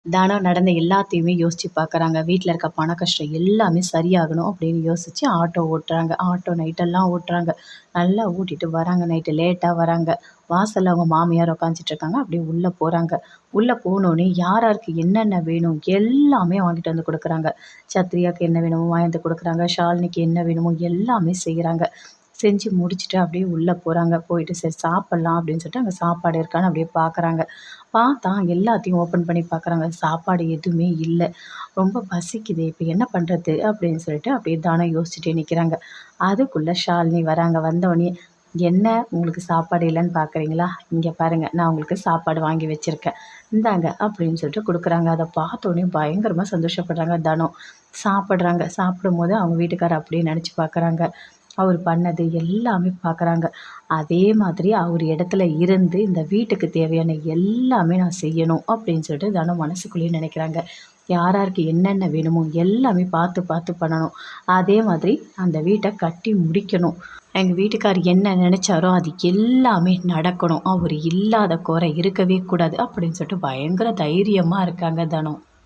தானம் நடந்த எல்லாத்தையுமே யோசிச்சு பார்க்குறாங்க. வீட்ல இருக்க பண கஷ்டம் எல்லாமே சரியாகணும் அப்படின்னு யோசிச்சு ஆட்டோ ஓட்டுறாங்க. ஆட்டோ நைட்டெல்லாம் ஓட்டுறாங்க. நல்லா ஓட்டிட்டு வராங்க. நைட்டு லேட்டா வராங்க. வாசல்ல அவங்க மாமியார் உட்காந்துட்டு இருக்காங்க. அப்படியே உள்ள போறாங்க. உள்ள போனோனே யார் யாருக்கு என்னென்ன வேணும் எல்லாமே வாங்கிட்டு வந்து குடுக்குறாங்க. சத்ரியாக்கு என்ன வேணுமோ வாங்கி வந்து குடுக்குறாங்க. ஷாலினிக்கு என்ன வேணுமோ எல்லாமே செய்றாங்க. செஞ்சு முடிச்சுட்டு அப்படியே உள்ள போறாங்க. போயிட்டு சரி சாப்பிடலாம் அப்படின்னு சொல்லிட்டு அங்க சாப்பாடு இருக்கான்னு அப்படியே பார்க்குறாங்க. பார்த்தா எல்லாத்தையும் ஓப்பன் பண்ணி பார்க்குறாங்க. சாப்பாடு எதுவுமே இல்ல. ரொம்ப பசிக்குதே! இப்ப என்ன பண்றது? அப்படின்னு சொல்லிட்டு அப்படியே தானம் யோசிச்சுட்டே நிக்கிறாங்க. அதுக்குள்ள ஷாலினி வராங்க. வந்தோனே, "என்ன உங்களுக்கு சாப்பாடு இல்லன்னு பார்க்குறீங்களா? இங்க பாருங்க. நான் உங்களுக்கு சாப்பாடு வாங்கி வச்சிருக்கேன். இந்தாங்க" அப்படின்னு சொல்லிட்டு குடுக்குறாங்க. அத பார்த்தோனே பயங்கரமா சந்தோஷப்படுறாங்க தனம். சாப்பிடுறாங்க. சாப்பிடும்போது அவங்க வீட்டுக்காரர் அப்படியே நெனச்சு பார்க்குறாங்க. அவரு பண்ணது எல்லாமே பார்க்குறாங்க. அதே மாதிரி அவரு இடத்துல இருந்து இந்த வீட்டுக்கு தேவையான எல்லாமே நான் செய்யணும் அப்படின்னு சொல்லிட்டு தினம் மனசுக்குள்ளேயே நினைக்கிறாங்க. யார் யாருக்கு என்னென்ன வேணுமோ எல்லாமே பார்த்து பார்த்து பண்ணணும். அதே மாதிரி அந்த வீட்ட கட்டி முடிக்கணும். எங்க வீட்டுக்காரர் என்ன நினைச்சாரோ அது எல்லாமே நடக்கணும். அவரு இல்லாத குறை இருக்கவே கூடாது அப்படின்னு சொல்லிட்டு பயங்கர தைரியமா இருக்காங்க தனம்.